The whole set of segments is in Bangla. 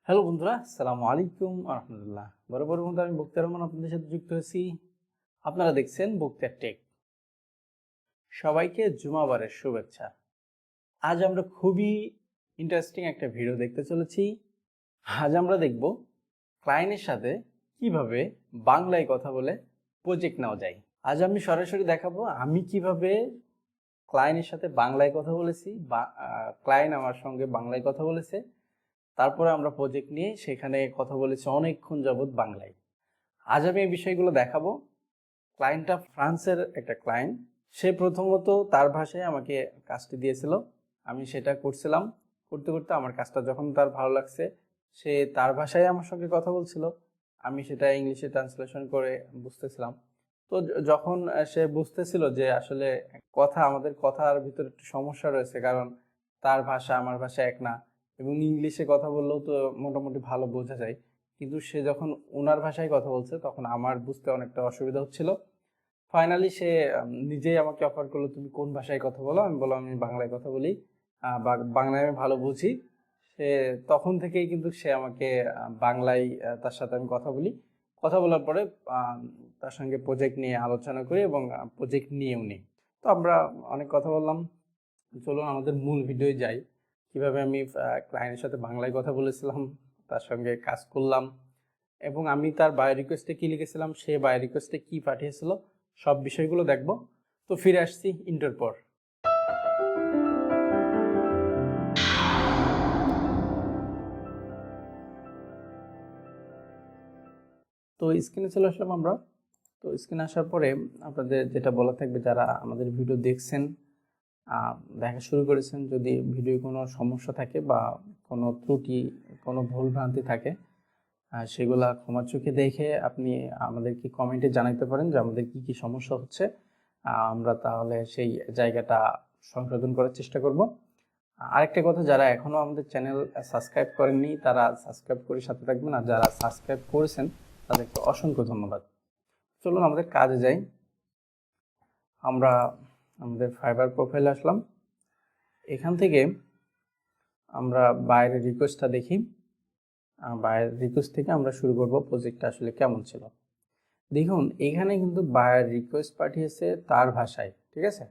হ্যালো বন্ধুরা, আসসালামু আলাইকুম আলহামদুলিল্লাহ। বরাবর বন্ধু, আমি বখতিয়ার আপনাদের সাথে যুক্ত হয়েছি। আপনারা দেখছেন বখতিয়ার টেক। সবাইকে জুমাবারের শুভেচ্ছা। আজ আমরা খুবই ইন্টারেস্টিং একটা ভিডিও দেখতে চলেছি। আজ আমরা দেখব ক্লায়েন্টের সাথে কিভাবে বাংলায় কথা বলে প্রজেক্ট নেওয়া যায়। আজ আমি সরাসরি দেখাবো আমি কিভাবে ক্লায়েন্টের সাথে বাংলায় কথা বলেছি, বা ক্লায়েন্ট আমার সঙ্গে বাংলায় কথা বলেছে। তারপরে আমরা প্রজেক্ট নিয়ে সেখানে কথা বলেছি অনেকক্ষণ যাবৎ বাংলায়। আজ আমি এই বিষয়গুলো দেখাবো। ক্লায়েন্টটা ফ্রান্সের একটা ক্লায়েন্ট। সে প্রথমত তার ভাষায় আমাকে কাজটি দিয়েছিল, আমি সেটা করছিলাম। করতে করতে আমার কাজটা যখন তার ভালো লাগছে, সে তার ভাষায় আমার সঙ্গে কথা বলছিল, আমি সেটা ইংলিশে ট্রান্সলেশন করে বুঝতেছিলাম। তো যখন সে বুঝতেছিল যে আসলে আমাদের কথার ভিতরে একটু সমস্যা রয়েছে, কারণ তার ভাষা আমার ভাষা এক না, এবং ইংলিশে কথা বললেও তো মোটামুটি ভালো বোঝা যায়, কিন্তু সে যখন ওনার ভাষায় কথা বলছে তখন আমার বুঝতে অনেকটা অসুবিধা হচ্ছিল। ফাইনালি সে নিজেই আমাকে অফার করলো, তুমি কোন ভাষায় কথা বলো? আমি বললাম আমি বাংলায় কথা বলি, বা বাংলায় আমি ভালো বুঝি। সে তখন থেকেই কিন্তু সে আমাকে বাংলায় তার সাথে আমি কথা বলি। কথা বলার পরে তার সঙ্গে প্রজেক্ট নিয়ে আলোচনা করি এবং প্রজেক্ট নিয়েও নিই। তো আমরা অনেক কথা বললাম, চলুন আমাদের মূল ভিডিওয় যাই। কিভাবে আমি ক্লায়েন্টের সাথে বাংলায় কথা বলেছিলাম, তার সঙ্গে কাজ করলাম, এবং আমি তার বায়ো রিকোয়েস্টে কী লিখেছিলাম, সে বায়ো রিকোয়েস্টে কী পাঠিয়েছিল, সব বিষয়গুলো দেখব। তো ফিরে আসছি ইন্টার পর। তো স্ক্রিনে চলে আসলাম আমরা। তো স্ক্রিনে আসার পরে আপনাদের যেটা বলা থাকবে, যারা আমাদের ভিডিও দেখছেন, দেখা শুরু করেছেন, যদি ভিডিও কোনো সমস্যা থাকে বা কোনো ত্রুটি, কোনো ভুল ভ্রান্তি থাকে, সেগুলা ক্ষমার চোখে দেখে আপনি আমাদেরকে কমেন্টে জানাতে পারেন যে আমাদের কি কি সমস্যা হচ্ছে। আমরা তাহলে সেই জায়গাটা সংশোধন করার চেষ্টা করব। আরেকটা কথা, যারা এখনও আমাদের চ্যানেল সাবস্ক্রাইব করেননি তারা সাবস্ক্রাইব করে সাথে থাকবেন, আর যারা সাবস্ক্রাইব করেছেন তাদেরকে অসংখ্য ধন্যবাদ। চলুন আমাদের কাজে যাই। আমরা আমাদের ফাইবার প্রোফাইলে আসলাম। এখান থেকে আমরা বাইরের রিকোয়েস্টটা দেখি। বাইরের রিকোয়েস্ট থেকে আমরা শুরু করব প্রজেক্টটা আসলে কেমন ছিল। দেখুন, এখানে কিন্তু বায়ার রিকোয়েস্ট পাঠিয়েছে তার ভাষায়, ঠিক আছে?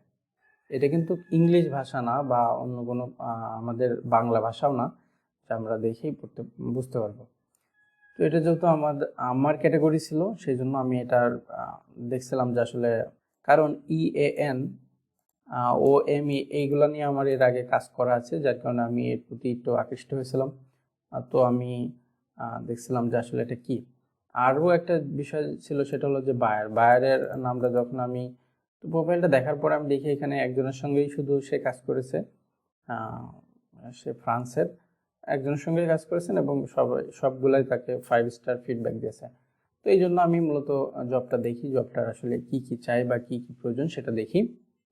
এটা কিন্তু ইংলিশ ভাষা না বা অন্য কোনো আমাদের বাংলা ভাষাও না, যা আমরা দেখেই বুঝতে পারবো। তো এটা যেহেতু আমার ক্যাটাগরি ছিল, সেই জন্য আমি এটার দেখছিলাম যে আসলে, কারণ EAN OME এইগুলো নিয়ে আমার এর আগে কাজ করা আছে, যার কারণে আমি এর প্রতি একটু আকৃষ্ট হয়েছিলাম। তো আমি দেখছিলাম যে আসলে এটা কি। আরও একটা বিষয় ছিল, সেটা হলো যে বায়ারের নামটা যখন আমি প্রোফাইলটা দেখার পর আমি দেখি এখানে একজনের সঙ্গেই শুধু সে কাজ করেছে। সে ফ্রান্সের একজনের সঙ্গেই কাজ করেছেন এবং সবগুলাই তাকে 5 স্টার ফিডব্যাক দিয়েছে। তো এই জন্য আমি মূলত জবটা দেখি, জবটার আসলে কি কি চাই বা কি কি প্রয়োজন সেটা দেখি।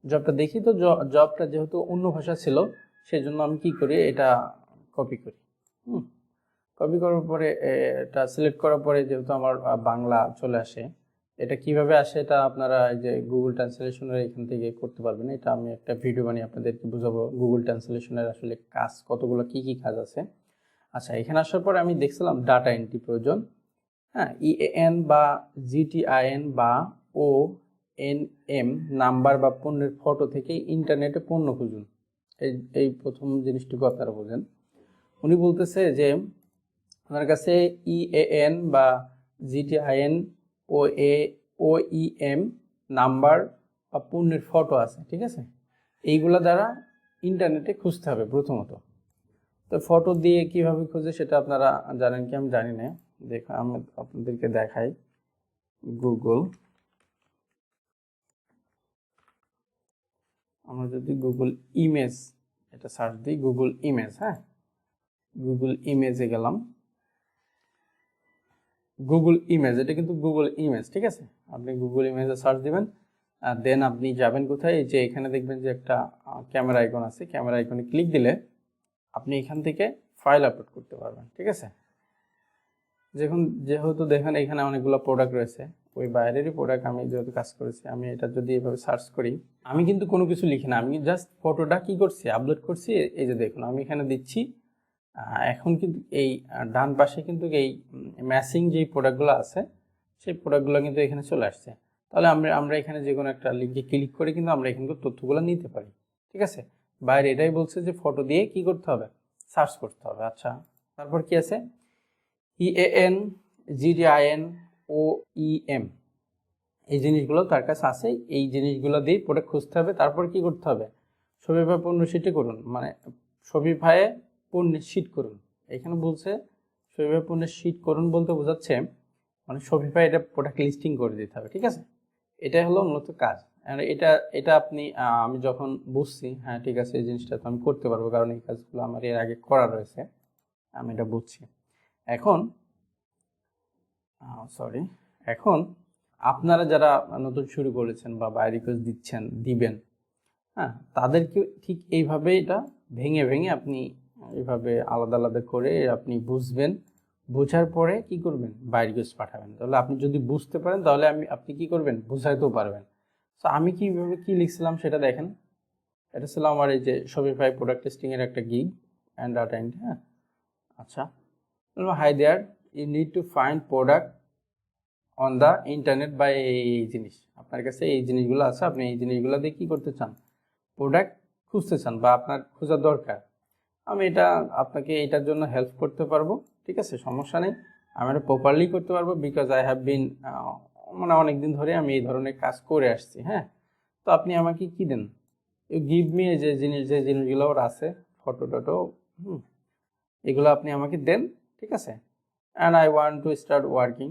জবটা দেখি, তো জবটা যেহেতু অন্য ভাষা ছিল, সেই জন্য আমি কি করি, এটা কপি করি। কপি করার পরে এটা সিলেক্ট করার পরে যেহেতু আমার বাংলা চলে আসে, এটা কিভাবে আসে এটা আপনারা এই যে গুগল ট্রান্সলেশনের এখান থেকে করতে পারবেন। এটা আমি একটা ভিডিও বানিয়ে আপনাদেরকে বুঝাবো গুগল ট্রান্সলেশনের আসলে কাজ কতগুলো, কি কি কাজ আছে। আচ্ছা, এখানে আসার পরে আমি দেখছিলাম ডাটা এন্ট্রি প্রয়োজন। হ্যাঁ, EAN বা GTIN বা ONM নাম্বার বা পণ্যের ফটো থেকে ইন্টারনেটে পণ্য খুঁজুন। এই প্রথম জিনিসটুকু আপনারা বোঝেন। উনি বলতেছে যে আপনার কাছে EAN বা GTIN OEM নাম্বার বা পণ্যের ফটো আছে, ঠিক আছে? এইগুলা দ্বারা ইন্টারনেটে খুঁজতে হবে প্রথমত। তো ফটো দিয়ে কিভাবে খুঁজে সেটা আপনারা জানেন কি আমি জানি না। আমি আপনাদেরকে দেখাই। আমরা যদি গুগল ইমেজ এটা সার্চ দিই, গুগল ইমেজ, হ্যাঁ, গুগল ইমেজে গেলাম। গুগল ইমেজ, এটা কিন্তু গুগল ইমেজ, ঠিক আছে? আপনি গুগল ইমেজে সার্চ দিবেন, আর দেন আপনি যাবেন কোথায়, যে এখানে দেখবেন যে একটা ক্যামেরা আইকন আছে। ক্যামেরা আইকনে ক্লিক দিলে আপনি এখান থেকে ফাইল আপলোড করতে পারবেন, ঠিক আছে? যেহেতু দেখেন এখানে অনেকগুলো প্রোডাক্ট রয়েছে, ওই বাইরেরই প্রোডাক্ট আমি যেহেতু কাজ করেছি, আমি এটা যদি এভাবে সার্চ করি, আমি কিন্তু কোনো কিছু লিখি না, আমি জাস্ট ফটোটা কি করছি, আপলোড করছি। এই যে দেখুন, আমি এখানে দিচ্ছি এখন কিন্তু এই ডান পাশে কিন্তু এই ম্যাচিং যেই প্রোডাক্টগুলো আছে সেই প্রোডাক্টগুলো কিন্তু এখানে চলে আসছে। তাহলে আমরা এখানে যে কোনো একটা লিঙ্কে ক্লিক করে কিন্তু আমরা এখানে তথ্যগুলো নিতে পারি, ঠিক আছে। বাইরে এটাই বলছে যে ফটো দিয়ে কি করতে হবে, সার্চ করতে হবে। আচ্ছা, তারপর কি আছে, EAN GDIN OEM, এই জিনিসগুলো তার কাছে আছে। এই জিনিসগুলো দিয়ে প্রোডাক্ট খুঁজতে হবে। তারপর কি করতে হবে, শপিফাই পণ্য শিটে করুন, মানে শপিফাইয়ে পণ্যের শিট করুন। এখানে বলছে শপিফাই পণ্যের শিট করুন বলতে বোঝাচ্ছে মানে শপিফাই এটা প্রোডাক্ট লিস্টিং করে দিতে হবে, ঠিক আছে। এটাই হলো মূলত কাজ। এটা এটা আপনি আমি যখন বুঝছি, হ্যাঁ ঠিক আছে এই জিনিসটা তো আমি করতে পারবো, কারণ এই কাজগুলো আমার এর আগে করা রয়েছে, আমি এটা বুঝছি। এখন এখন আপনারা যারা নতুন শুরু করেছেন বা বাই রিকোয়েস্ট দিবেন, হ্যাঁ তাদেরকে ঠিক এইভাবে এটা ভেঙে ভেঙে আপনি এইভাবে আলাদা আলাদা করে আপনি বুঝবেন। বোঝার পরে কি করবেন, বাই রিকোয়েস্ট পাঠাবেন। তাহলে আপনি যদি বুঝতে পারেন তাহলে আপনি কি করবেন, বুঝাইতেও পারবেন। তো আমি কিভাবে কি লিখছিলাম সেটা দেখেন। এটা ছিল আমার এই যে শপিফাই প্রোডাক্ট টেস্টিং এর একটা গিগ অ্যান্ড ডাটা এন্ট্রি। হ্যাঁ আচ্ছা, hi there, you need to find product on the internet বা এই জিনিস আপনার কাছে এই জিনিসগুলো আছে, আপনি এই জিনিসগুলো দিয়ে কী করতে চান, প্রোডাক্ট খুঁজতে চান বা আপনার খোঁজার দরকার। আমি এটা আপনাকে এটার জন্য হেল্প করতে পারবো, ঠিক আছে, সমস্যা নেই। আমি এটা প্রপারলি করতে পারবো, বিকজ আই হ্যাভ বিন মানে অনেক দিন ধরে আমি এই ধরনের কাজ করে আসছি। হ্যাঁ, তো আপনি আমাকে কি দেন, ইউ গিভ মি যে জিনিসগুলো ওর আছে, ফটো টটো, এগুলো আপনি আমাকে দেন, ঠিক আছে। And I want to start working,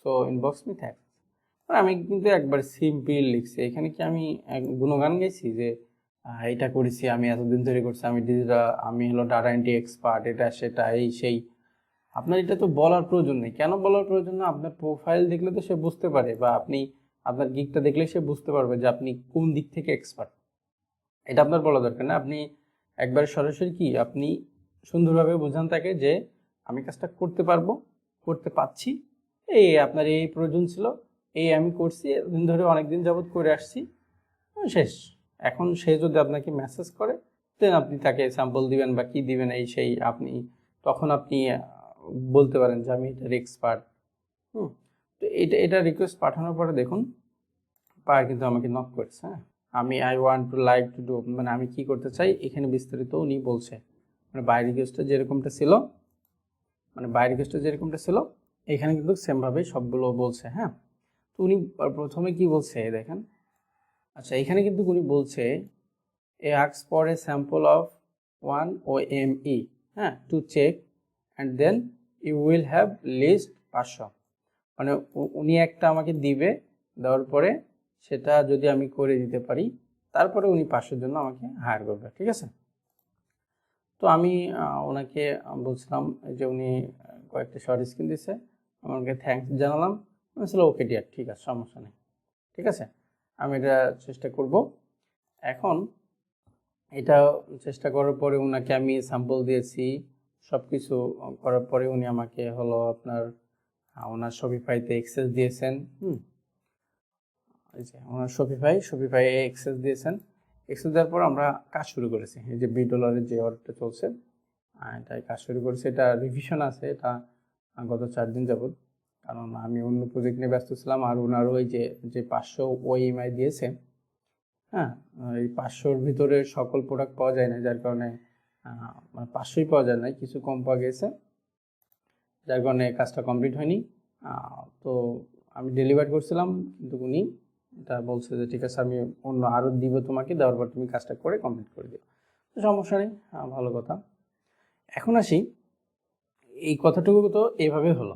so inbox me thanks. আমি কিন্তু একবার সিম্পল লিখছি, এখানে কি আমি গুণগান গাইছি যে এটা করেছি, আমি এতদিন ধরে করছি, আমি হলো ডাটা এন্ট্রি এক্সপার্ট, এটা সেটা এই সেই। আপনার এটা তো বলার প্রয়োজন নেই। কেন বলার প্রয়োজন না, আপনার প্রোফাইল দেখলে তো সে বুঝতে পারে, বা আপনি আপনার গিগটা দেখলে সে বুঝতে পারবে যে আপনি কোন দিক থেকে এক্সপার্ট। এটা আপনার বলা দরকার না। আপনি একবার সরাসরি কি আপনি সুন্দরভাবে বোঝান তাকে যে আমি কাজটা করতে পারবো, করতে পারছি, এই আপনার এই প্রয়োজন ছিল, এই আমি করছি, দিন ধরে অনেকদিন যাবৎ করে আসছি, শেষ। এখন সে যদি আপনাকে মেসেজ করে দেন আপনি তাকে স্যাম্পল দিবেন বা কি দিবেন এই সেই, তখন আপনি বলতে পারেন যে আমি এটার এক্সপার্ট। তো এটা রিকোয়েস্ট পাঠানোর পরে দেখুন পার কিন্তু আমাকে নক করেছে। হ্যাঁ, I want to like to do, মানে আমি কি করতে চাই এখানে বিস্তারিত উনি বলছে। মানে বাই রিকোয়েস্টটা যেরকমটা ছিল, এখানে কিন্তু সেমভাবেই সবগুলো বলছে। হ্যাঁ, তো উনি প্রথমে কি বলছে দেখেন। আচ্ছা, এখানে কিন্তু উনি বলছে a ask for a sample of 1 OME, হ্যাঁ, to check and then you will have list 500। মানে উনি একটা আমাকে দিবে, দেওয়ার পরে সেটা যদি আমি করে দিতে পারি তারপরে উনি 500 জন্য আমাকে হায়ার করবে, ঠিক আছে। তো আমি ওনাকে বলছিলাম যে উনি কয়েকটা শর্ট স্ক্রিন দিছে, আমাকে থ্যাঙ্কস জানালাম। আমি বলছিলাম ওকে ডিয়ার, ঠিক আছে, সমস্যা নেই, ঠিক আছে, আমি এটা চেষ্টা করব। এখন এটা চেষ্টা করার পরে ওনাকে আমি স্যাম্পল দিয়েছি, সব কিছু করার পরে উনি আমাকে হলো আপনার ওনার শপিফাইতে অ্যাক্সেস দিয়েছেন। এই যে ওনার শপিফাই অ্যাক্সেস দিয়েছেন। অ্যাক্সেস দেওয়ার পর আমরা কাজ শুরু করেছি। এই যে $20 যে অর্ডারটা চলছে, এটাই কাজ শুরু করেছি। এটা রিভিশন আছে, এটা গত 4 দিন যাবত, কারণ আমি অন্য প্রজেক্ট নিয়ে ব্যস্ত ছিলাম। আর ওনারও ওই যে 500 OEMI দিয়েছে, হ্যাঁ, এই 500-র ভিতরে সকল প্রোডাক্ট পাওয়া যায় না, যার কারণে মানে 500ই পাওয়া যায় না, কিছু কম পাওয়া গেছে, যার কারণে কাজটা কমপ্লিট হয়নি। তো আমি ডেলিভার করছিলাম, কিন্তু উনি এটা বলছে যে ঠিক আছে আমি অন্য আরও দিব তোমাকে, দেওয়ার পর তুমি কাজটা করে কমপ্লিট করে দিও। তো সমস্যা নেই, ভালো কথা। এখন আসি, এই কথাটুকু তো এইভাবে হলো।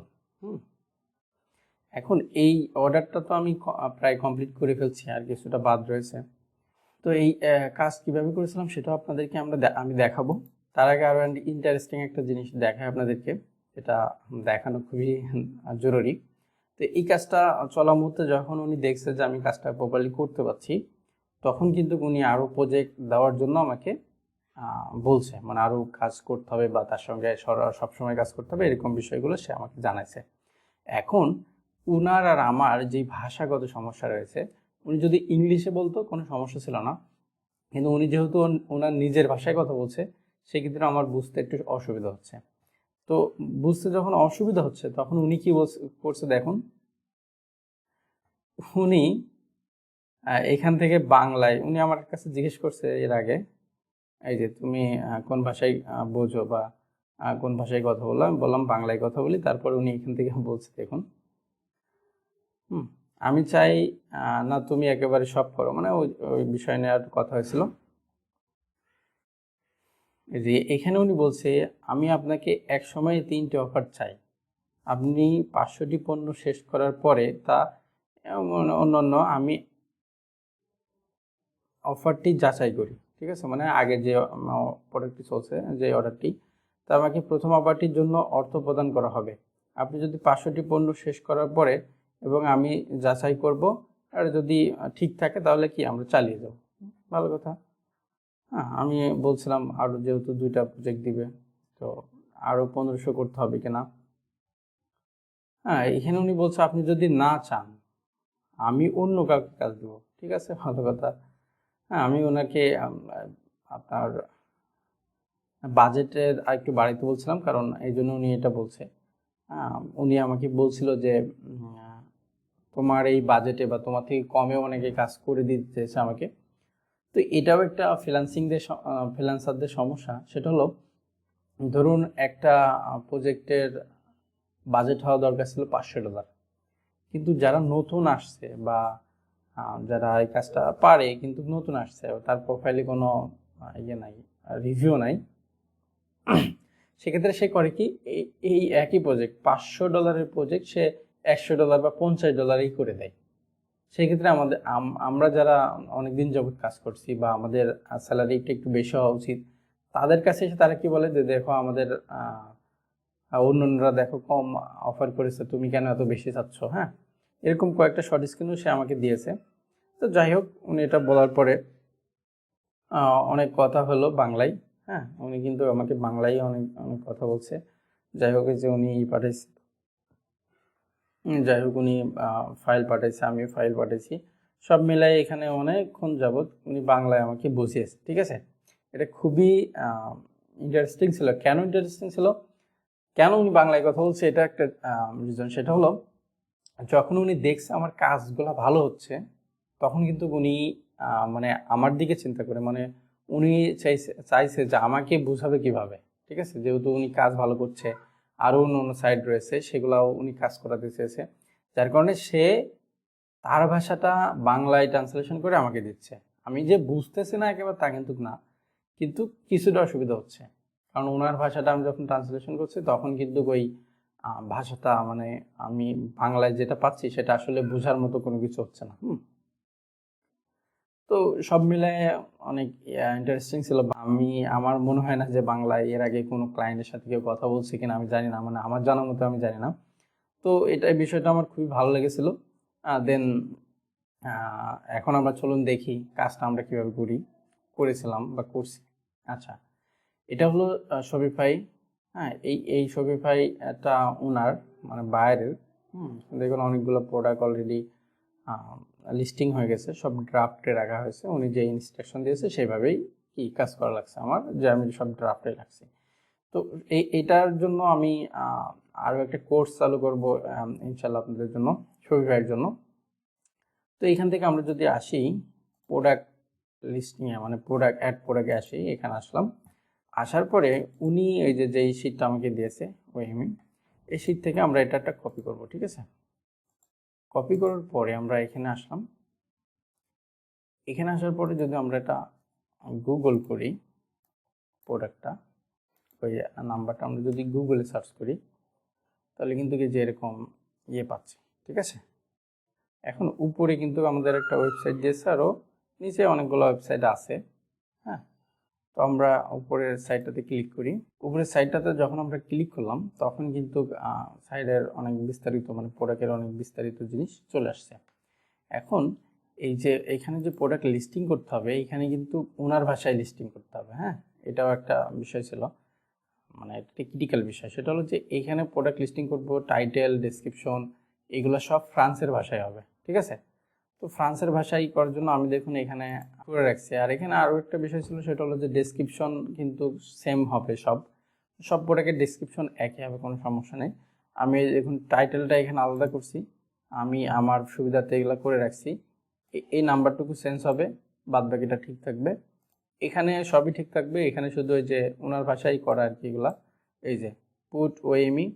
এখন এই অর্ডারটা তো আমি প্রায় কমপ্লিট করে ফেলছি, আর কিছুটা বাদ রয়েছে। তো এই কাজ কিভাবে করেছিলাম সেটাও আপনাদেরকে আমি দেখাবো। তার আগে আরও ইন্টারেস্টিং একটা জিনিস দেখায় আপনাদেরকে, এটা দেখানো খুবই জরুরি। তো এই কাজটা চলা মুহূর্তে যখন উনি দেখছে যে আমি কাজটা প্রপারলি করতে পারছি, তখন কিন্তু উনি আরও প্রজেক্ট দেওয়ার জন্য আমাকে বলছে, মানে আরও কাজ করতে হবে বা তার সঙ্গে সবসময় কাজ করতে হবে, এরকম বিষয়গুলো সে আমাকে জানাইছে। এখন উনার আর আমার যে ভাষাগত সমস্যা রয়েছে, উনি যদি ইংলিশে বলতো কোনো সমস্যা ছিল না, কিন্তু উনি যেহেতু ওনার নিজের ভাষায় কথা বলছে, সেক্ষেত্রে আমার বুঝতে একটু অসুবিধা হচ্ছে। তো বুঝতে যখন অসুবিধা হচ্ছে তখন উনি কি করছে দেখুন, উনি এখান থেকে বাংলায় উনি আমার কাছে জিজ্ঞেস করছে এর আগে, এই যে তুমি কোন ভাষায় বোঝো বা কোন ভাষায় কথা বলো, আমি বললাম বাংলায় কথা বলি। তারপর উনি এখান থেকে বলছে দেখুন, আমি চাই না তুমি একেবারে সব করো, মানে ওই ওই বিষয় নিয়ে আর কথা হয়েছিল। এই যে এখানে উনি বলছে আমি আপনাকে এক সময় 3টি অফার চাই, আপনি 500টি পণ্য শেষ করার পরে তা অন্যান্য আমি অফারটি যাচাই করি, ঠিক আছে, মানে আগে যে প্রোডাক্টটি চলছে যে অর্ডারটি, তা আমাকে প্রথম অফারটির জন্য অর্থ প্রদান করা হবে। আপনি যদি 500টি পণ্য শেষ করার পরে এবং আমি যাচাই করব, আর যদি ঠিক থাকে তাহলে কি আমরা চালিয়ে যাব। ভালো কথা। হ্যাঁ, আমি বলছিলাম আরও যেহেতু 2টা প্রজেক্ট দিবে, তো আরও 1500 করতে হবে কিনা। হ্যাঁ, এখানে উনি বলছে আপনি যদি না চান আমি অন্য কাউকে কাজ দেবো, ঠিক আছে, ভালো কথা। হ্যাঁ, আমি ওনাকে আপনার বাজেটের আরেকটু বাড়াইতে বলছিলাম, কারণ এই জন্য উনি এটা বলছে। উনি আমাকে বলছিল যে তোমার এই বাজেটে বা তোমার থেকে কমে অনেকে কাজ করে দিতে চেয়েছে আমাকে। তো এটাও একটা ফ্রিল্যান্সারদের সমস্যা। সেটা হলো, ধরুন একটা প্রজেক্টের বাজেট হওয়া দরকার ছিল $500, কিন্তু যারা নতুন আসছে বা যারা এই কাজটা পারে কিন্তু নতুন আসছে, তার প্রোফাইলে কোনো ইয়ে নাই, রিভিউ নাই, সেক্ষেত্রে সে করে কি, এই একই প্রজেক্ট $500 প্রজেক্ট সে $100 বা $50 করে দেয়। সেক্ষেত্রে আমরা যারা অনেকদিন যাবত কাজ করছি বা আমাদের স্যালারিটা একটু বেশি হওয়া উচিত, তাদের কাছে এসে তারা কি বলে যে দেখো আমাদের অন্যরা দেখো কম অফার করেছে, তুমি কেন এত বেশি চাচ্ছ। হ্যাঁ, এরকম কয়েকটা শর্ট স্ক্রিনও সে আমাকে দিয়েছে। তো যাই হোক, উনি এটা বলার পরে অনেক কথা হলো বাংলায়। হ্যাঁ, উনি কিন্তু আমাকে বাংলায় অনেক অনেক কথা বলছে। যাই হোক, যে উনি পাঠাইছে, যাই হোক উনি ফাইল পাঠাইছে, আমিও ফাইল পাঠাইছি, সব মিলাই এখানে অনেকক্ষণ যাবৎ উনি বাংলায় আমাকে বুঝিয়েছে, ঠিক আছে। এটা খুবই ইন্টারেস্টিং ছিল। কেন ইন্টারেস্টিং ছিল, কেন উনি বাংলায় কথা বলছে, এটা একটা রিজন। সেটা হলো, যখন উনি দেখছে আমার কাজগুলো ভালো হচ্ছে, তখন কিন্তু উনি মানে আমার দিকে চিন্তা করে, মানে উনি চাইছে যে আমাকে বোঝাবে কিভাবে, ঠিক আছে, যেহেতু উনি কাজ ভালো করছে, আরও অন্য অন্য সাইড রয়েছে সেগুলাও উনি কাজ করাতে চেয়েছে, যার কারণে সে তার ভাষাটা বাংলায় ট্রান্সলেশন করে আমাকে দিচ্ছে। আমি যে বুঝতেছি না একেবারে তা কিন্তু না, কিন্তু কিছুটা অসুবিধা হচ্ছে, কারণ ওনার ভাষাটা আমি যখন ট্রান্সলেশন করছি তখন কিন্তু ওই ভাষাটা, মানে আমি বাংলায় যেটা পাচ্ছি সেটা আসলে বোঝার মতো কোনো কিছু হচ্ছে না। তো সব মিলায় অনেক ইন্টারেস্টিং ছিল। আমার মনে হয় না যে বাংলায় এর আগে কোনো ক্লায়েন্টের সাথে কেউ কথা বলছে কিনা, আমি জানি না, মানে আমার জানার মতো আমি জানি না। তো এই বিষয়টা আমার খুবই ভালো লেগেছিল। দেন এখন আমরা চলুন দেখি কাজটা আমরা কিভাবে করেছিলাম বা করছি। আচ্ছা, এটা হলো শপিফাই। হ্যাঁ, এই শপিফাই একটা ওনার, মানে বাইরের। দেখুন অনেকগুলো প্রোডাক্ট অলরেডি লিস্টিং হয়ে গেছে, সব ড্রাফটে রাখা হয়েছে। উনি যে ইনস্ট্রাকশন দিয়েছে সেভাবেই কি কাজ করা লাগছে আমার, যে আমি সব ড্রাফটে রাখছি। তো এটার জন্য আমি আরও একটা কোর্স চালু করব ইনশাল্লাহ আপনাদের জন্য, শপিফাইয়ের জন্য। তো এখান থেকে আমরা যদি আসি প্রোডাক্ট লিস্টিংয়ে, মানে প্রোডাক্টে আসি, এখানে আসলাম। আসার পরে উনি এই যে শীটটা আমাকে দিয়েছে এই শীট থেকে আমরা এটা একটা কপি করব, ঠিক আছে। কপি করার পরে আমরা এখানে আসলাম। এখানে আসার পরে যদি আমরা এটা গুগল করি, প্রোডাক্টটা ওই নাম্বারটা আমরা যদি গুগলে সার্চ করি, তাহলে কিন্তু যে এরকম পাচ্ছি, ঠিক আছে। এখন উপরে কিন্তু আমাদের একটা ওয়েবসাইট দিয়েছে, আরও নিচে অনেকগুলো ওয়েবসাইট আছে। হ্যাঁ, তো আমরা উপরের সাইটটাতে ক্লিক করি। উপরের সাইটটাতে যখন আমরা ক্লিক করলাম তখন কিন্তু সাইডের অনেক বিস্তারিত, মানে প্রোডাক্টের অনেক বিস্তারিত জিনিস চলে আসছে। এখন এই যে এখানে যে প্রোডাক্ট লিস্টিং করতে হবে, এখানে কিন্তু ওনার ভাষায় লিস্টিং করতে হবে। হ্যাঁ, এটাও একটা বিষয় ছিল, মানে একটা ক্রিটিক্যাল বিষয়। সেটা হলো যে এইখানে প্রোডাক্ট লিস্টিং করব, টাইটেল, ডেসক্রিপশন, এগুলো সব ফ্রান্সের ভাষায় হবে, ঠিক আছে। তো ফ্রান্সের ভাষায় করার জন্য আমি দেখুন এখানে করে রাখছি। আর এখানে আরও একটা বিষয় ছিল, সেটা হলো যে ডেসক্রিপশন কিন্তু সেম হবে, সব প্রোডাক্টের ডেসক্রিপশন একই হবে, কোনো সমস্যা নেই। আমি দেখুন টাইটেলটা এখানে আলাদা করছি, আমি আমার সুবিধাতে এগুলো করে রাখছি। এই নাম্বারটুকু চেঞ্জ হবে, বাদ বাকিটা ঠিক থাকবে। এখানে সবই ঠিক থাকবে, এখানে শুধু ওই যে ওনার ভাষায় করা আর কি, এগুলা এই যে পুট ওএমই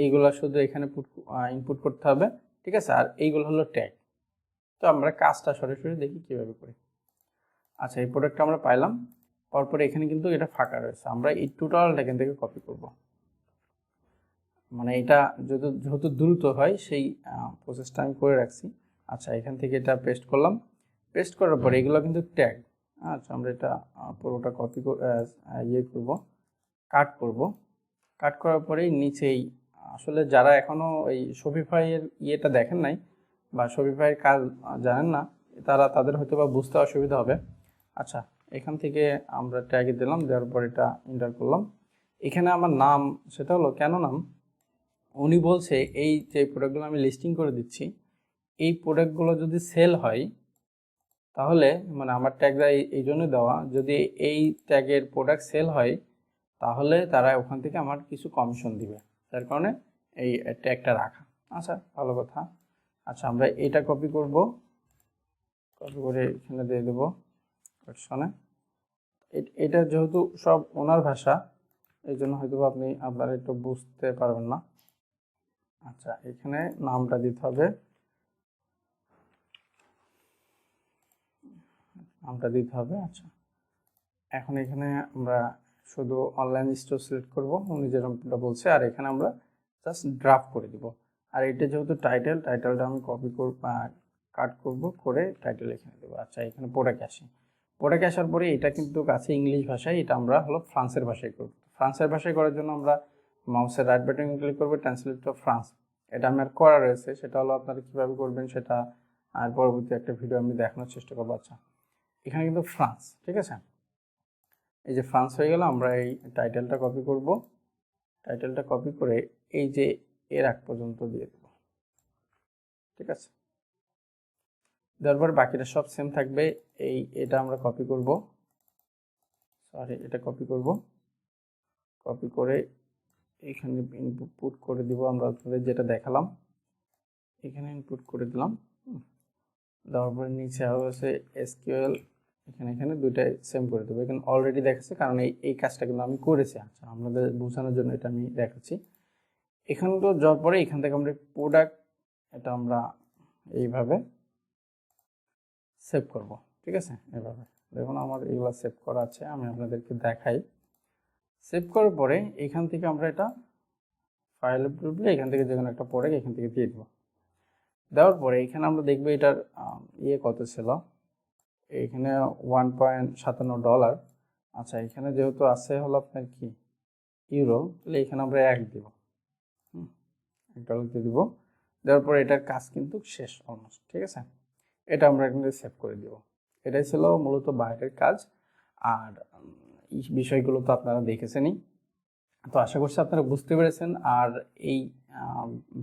এইগুলা শুধু এখানে ইনপুট করতে হবে, ঠিক আছে। আর এইগুলো হলো ট্যাগ। তো আমরা কাজটা সরাসরি দেখি কিভাবে করি। আচ্ছা, এই প্রোডাক্টটা আমরা পাইলাম, পরপর এখানে কিন্তু এটা ফাঁকা রয়েছে, আমরা এই টোটালটা এখান থেকে কপি করব, মানে এটা যেহেতু দ্রুত হয় সেই প্রসেসটা আমি করে রাখছি। আচ্ছা, এখান থেকে এটা পেস্ট করলাম, পেস্ট করার পরে এগুলো কিন্তু ট্যাগ। আচ্ছা, আমরা এটা পুরোটা কপি করব, কাট করার পরেই নিচেই, আসলে যারা এখনও এই শপিফাইয়ের ইয়েটা দেখেন নাই বা শপিফাইয়ের কাজ জানেন না, তাদের হয়তো বা বুঝতে অসুবিধা হবে। আচ্ছা, এখান থেকে আমরা ট্যাগে দিলাম, দেওয়ার পর এটা এন্টার করলাম। এখানে আমার নাম, সেটা হলো কেন নাম, উনি বলছে এই যে প্রোডাক্টগুলো আমি লিস্টিং করে দিচ্ছি, এই প্রোডাক্টগুলো যদি সেল হয় তাহলে, মানে আমার ট্যাগটা এই জন্য দেওয়া, যদি এই ট্যাগের প্রোডাক্ট সেল হয় তাহলে তারা ওখান থেকে আমার কিছু কমিশন দিবে, তার কারণে এই ট্যাগটা রাখা। আচ্ছা, ভালো কথা। আচ্ছা, আমরা এটা কপি করে এখানে দিয়ে দেবো অপশনে। এটা যেহেতু সব ওনার ভাষা, এই জন্য হয়তো আপনারা একটু বুঝতে পারবেন না। আচ্ছা, এখানে নামটা দিতে হবে, আচ্ছা, এখন এখানে আমরা শুধু অনলাইন স্টোর সিলেক্ট করব, উনি যেরকমটা বলছে, আর এখানে আমরা জাস্ট ড্রাফট করে দিব। আর এটা যেহেতু টাইটেলটা আমি কপি কাট করব, করে টাইটেল এখানে দেবো। আচ্ছা, এখানে প্রোডাক্ট আসার পরে এটা কিন্তু আছে ইংলিশ ভাষায়, এটা আমরা হলো ফ্রান্সের ভাষায় করব। ফ্রান্সের ভাষায় করার জন্য আমরা মাউসের রাইট বাটন ক্লিক করব, ট্রান্সলেট টু ফ্রান্স। এটা আমার করা রয়েছে, সেটা হলো আপনারা কীভাবে করবেন সেটা আর পরবর্তী একটা ভিডিও আমি দেখানোর চেষ্টা করবো। আচ্ছা, এখানে কিন্তু ফ্রান্স, ঠিক আছে, এই যে ফ্রান্স হয়ে গেল। আমরা এই টাইটেলটা কপি করে এই যে এর আগ পর্যন্ত দিয়ে দেব, ঠিক আছে। দেওয়ার পর বাকিটা সব সেম থাকবে। এটা আমরা কপি করব, কপি করে এখানে ইনপুট করে দিব, আমরা আপনাদের যেটা দেখালাম এখানে ইনপুট করে দিলাম। দেওয়ার পরে নিচে আছে এসকিউএল, এখানে দুইটাই সেম করে দেবো। এখানে অলরেডি দেখাচ্ছে, কারণ এই কাজটা কিন্তু আমি করেছি। আচ্ছা, আপনাদের বোঝানোর জন্য এটা আমি দেখাচ্ছি। এখানে তো যাওয়ার পরে এখান থেকে আমরা প্রোডাক্ট, এটা আমরা এইভাবে সেভ করব, ঠিক আছে। এভাবে দেখুন আমার এগুলো সেভ করা আছে, আমি আপনাদেরকে দেখাই। সেভ করার পরে এখান থেকে আমরা এটা ফাইলে তুললে এখান থেকে যে কোনো একটা প্রোডাক্ট এখান থেকে দিয়ে দেবো। দেওয়ার পরে এখানে আমরা দেখবো এটার কত ছিল, এখানে $1.57। আচ্ছা, এখানে যেহেতু আছে হলো আপনার কি ইউরো, তাহলে এখানে আমরা $1 দিব, $1 দিয়ে দিব। দেওয়ার পরে এটার কাজ কিন্তু শেষ অলমোস্ট, ঠিক আছে। এটা আমরা এখানে সেভ করে দিব। এটাই ছিল মূলত বাইরের কাজ। আর এই বিষয়গুলো তো আপনারা দেখেছেনই, তো আশা করছি আপনারা বুঝতে পেরেছেন। আর এই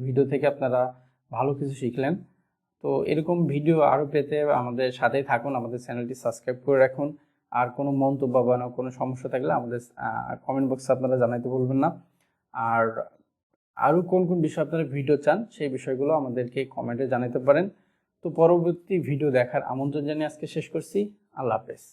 ভিডিও থেকে আপনারা ভালো কিছু শিখলেন। তো এরকম ভিডিও আরও পেতে আমাদের সাথেই থাকুন, আমাদের চ্যানেলটি সাবস্ক্রাইব করে রাখুন। আর কোনো মন্তব্য বা কোনো সমস্যা থাকলে আমাদের কমেন্ট বক্সে আপনারা জানাতে ভুলবেন না। আর আরও কোন বিষয় আপনারা ভিডিও চান সেই বিষয়গুলো আমাদেরকে কমেন্টে জানাতে পারেন। তো পরবর্তী ভিডিও দেখার আমন্ত্রণ জানিয়ে আজকে শেষ করছি। আল্লাহ হাফেজ।